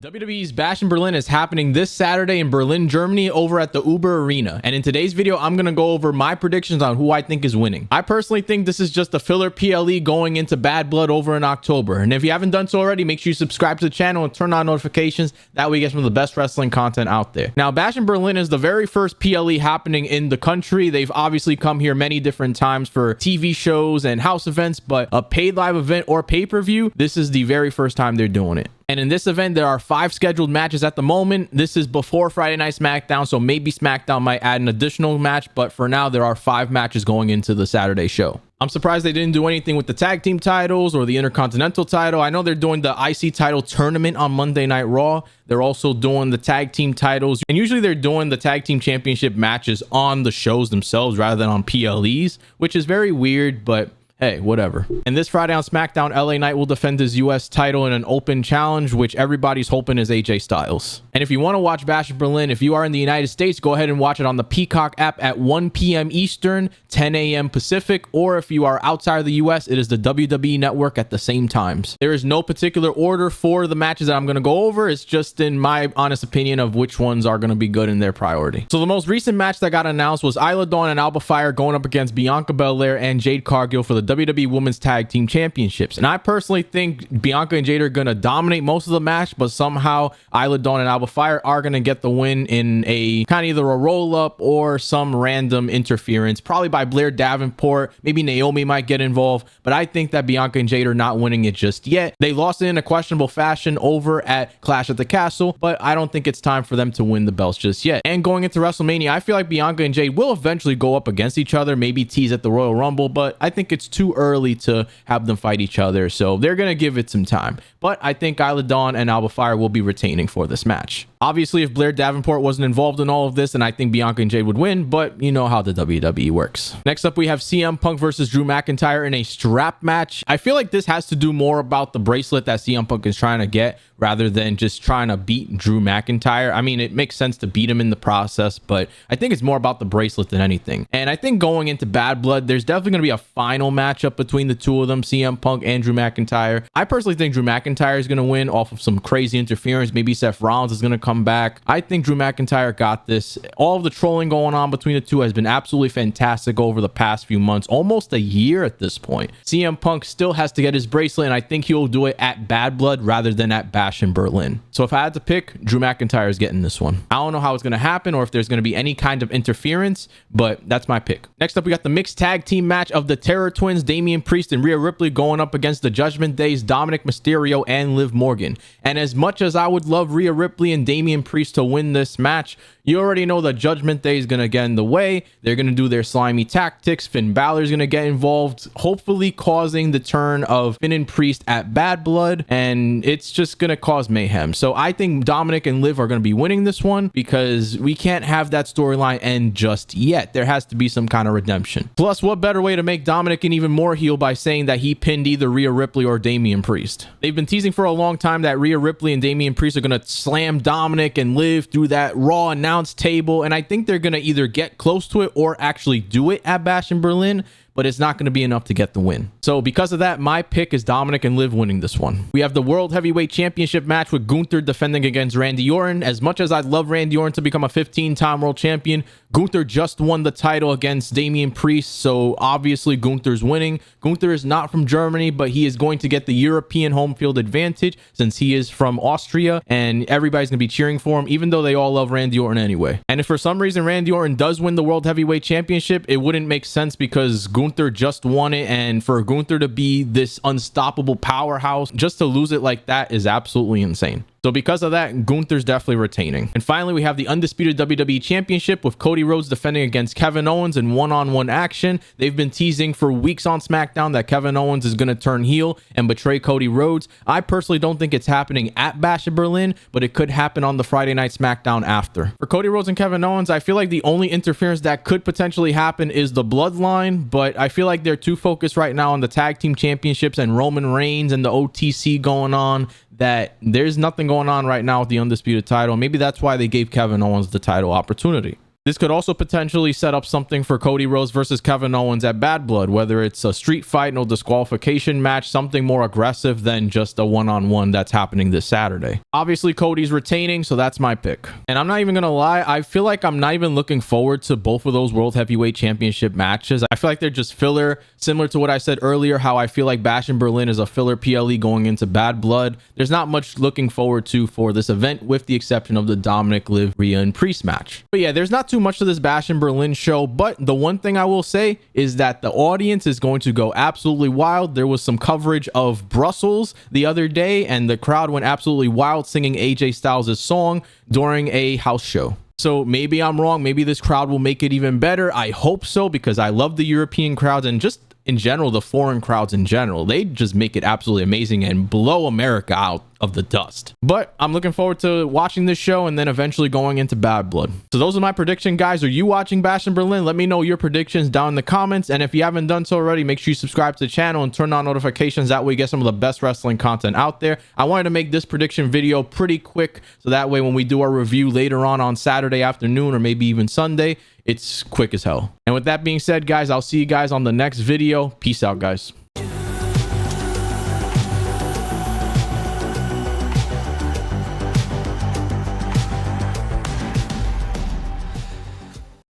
WWE's Bash in Berlin is happening this Saturday in Berlin, Germany over at the Uber Arena. And in today's video, I'm going to go over my predictions on who I think is winning. I personally think this is just a filler PLE going into Bad Blood over in October. And if you haven't done so already, make sure you subscribe to the channel and turn on notifications. That way you get some of the best wrestling content out there. Now, Bash in Berlin is the very first PLE happening in the country. They've obviously come here many different times for TV shows and house events, but a paid live event or pay-per-view, this is the very first time they're doing it. And in this event, there are 5 scheduled matches at the moment. This is before Friday Night SmackDown, so maybe SmackDown might add an additional match, but for now, there are 5 matches going into the Saturday show. I'm surprised they didn't do anything with the tag team titles or the Intercontinental title. I know they're doing the IC title tournament on Monday Night Raw. They're also doing the tag team titles, and usually they're doing the tag team championship matches on the shows themselves rather than on PLEs, which is very weird, but hey, whatever. And this Friday on SmackDown, LA Knight will defend his US title in an open challenge, which everybody's hoping is AJ Styles. And if you want to watch Bash in Berlin, if you are in the United States, go ahead and watch it on the Peacock app at 1 p.m. Eastern, 10 a.m. Pacific, or if you are outside of the US, it is the WWE Network at the same times. There is no particular order for the matches that I'm going to go over. It's just in my honest opinion of which ones are going to be good in their priority. So the most recent match that got announced was Isla and Alba Fyre going up against Bianca, Belair, and Jade Cargill for the WWE Women's Tag Team Championships. And I personally think Bianca and Jade are going to dominate most of the match, but somehow Isla and Alba Fyre are going to get the win in a kind of either a roll-up or some random interference, probably by Blair Davenport. Maybe Naomi might get involved, but I think that Bianca and Jade are not winning it just yet. They lost it in a questionable fashion over at Clash at the Castle, but I don't think it's time for them to win the belts just yet. And going into WrestleMania, I feel like Bianca and Jade will eventually go up against each other, maybe tease at the Royal Rumble, but I think it's too early to have them fight each other, so they're gonna give it some time. But I think Isla Dawn and Alba Fyre will be retaining for this match. Obviously, if Blair Davenport wasn't involved in all of this, then I think Bianca and Jade would win, but you know how the WWE works. Next up, we have CM Punk versus Drew McIntyre in a strap match. I feel like this has to do more about the bracelet that CM Punk is trying to get rather than just trying to beat Drew McIntyre. I mean, it makes sense to beat him in the process, but I think it's more about the bracelet than anything. And I think going into Bad Blood, there's definitely going to be a final matchup between the two of them, CM Punk and Drew McIntyre. I personally think Drew McIntyre is going to win off of some crazy interference. Maybe Seth Rollins is going to come back. I think Drew McIntyre got this. All of the trolling going on between the two has been absolutely fantastic over the past few months, almost a year at this point. CM Punk still has to get his bracelet, and I think he'll do it at Bad Blood rather than at Bash in Berlin. So if I had to pick, Drew McIntyre is getting this one. I don't know how it's going to happen or if there's going to be any kind of interference, but that's my pick. Next up, we got the mixed tag team match of the Terror Twins, Damian Priest and Rhea Ripley, going up against the Judgment Day's Dominik, Mysterio, and Liv Morgan. And as much as I would love Rhea Ripley and Damian Priest to win this match, you already know the Judgment Day is going to get in the way. They're going to do their slimy tactics. Finn Balor is going to get involved, hopefully causing the turn of Finn and Priest at Bad Blood, and it's just going to cause mayhem. So I think Dominik and Liv are going to be winning this one because we can't have that storyline end just yet. There has to be some kind of redemption. Plus, what better way to make Dominik an even more heel by saying that he pinned either Rhea Ripley or Damian Priest. They've been teasing for a long time that Rhea Ripley and Damian Priest are going to slam Dominik and Liv through that Raw announce table, and I think they're going to either get close to it or actually do it at Bash in Berlin, but it's not going to be enough to get the win. So because of that, my pick is Dominik and Liv winning this one. We have the World Heavyweight Championship match with Gunther defending against Randy Orton. As much as I'd love Randy Orton to become a 15-time world champion, Gunther just won the title against Damian Priest, so obviously Gunther's winning. Gunther is not from Germany, but he is going to get the European home field advantage since he is from Austria, and everybody's going to be cheering for him, even though they all love Randy Orton anyway. And if for some reason Randy Orton does win the World Heavyweight Championship, it wouldn't make sense because Gunther just won it, and for Gunther to be this unstoppable powerhouse, just to lose it like that is absolutely insane. So because of that, Gunther's definitely retaining. And finally, we have the undisputed WWE Championship with Cody Rhodes defending against Kevin Owens in one-on-one action. They've been teasing for weeks on SmackDown that Kevin Owens is going to turn heel and betray Cody Rhodes. I personally don't think it's happening at Bash in Berlin, but it could happen on the Friday Night SmackDown after. For Cody Rhodes and Kevin Owens, I feel like the only interference that could potentially happen is the bloodline, but I feel like they're too focused right now on the tag team championships and Roman Reigns and the OTC going on that there's nothing going on right now with the undisputed title. Maybe that's why they gave Kevin Owens the title opportunity. This could also potentially set up something for Cody Rhodes versus Kevin Owens at Bad Blood, whether it's a street fight, no disqualification match, something more aggressive than just a one-on-one that's happening this Saturday. Obviously, Cody's retaining, so that's my pick. And I'm not even gonna lie, I feel like I'm not even looking forward to both of those World Heavyweight Championship matches. I feel like they're just filler, similar to what I said earlier, how I feel like Bash in Berlin is a filler PLE going into Bad Blood. There's not much looking forward to for this event, with the exception of the Dominik, Liv, Rhea, and Priest match. But yeah, there's not too much to this Bash in Berlin show, but the one thing I will say is that the audience is going to go absolutely wild. There was some coverage of Brussels the other day, and the crowd went absolutely wild singing AJ Styles' song during a house show. So maybe I'm wrong. Maybe this crowd will make it even better. I hope so, because I love the European crowds, and just in general, the foreign crowds in general. They just make it absolutely amazing and blow America out of the dust. But I'm looking forward to watching this show and then eventually going into Bad Blood. So those are my predictions, guys. Are you watching Bash in Berlin? Let me know your predictions down in the comments. And if you haven't done so already, make sure you subscribe to the channel and turn on notifications. That way you get some of the best wrestling content out there. I wanted to make this prediction video pretty quick, so that way when we do our review later on Saturday afternoon, or maybe even Sunday, it's quick as hell. And with that being said, guys, I'll see you guys on the next video. Peace out, guys.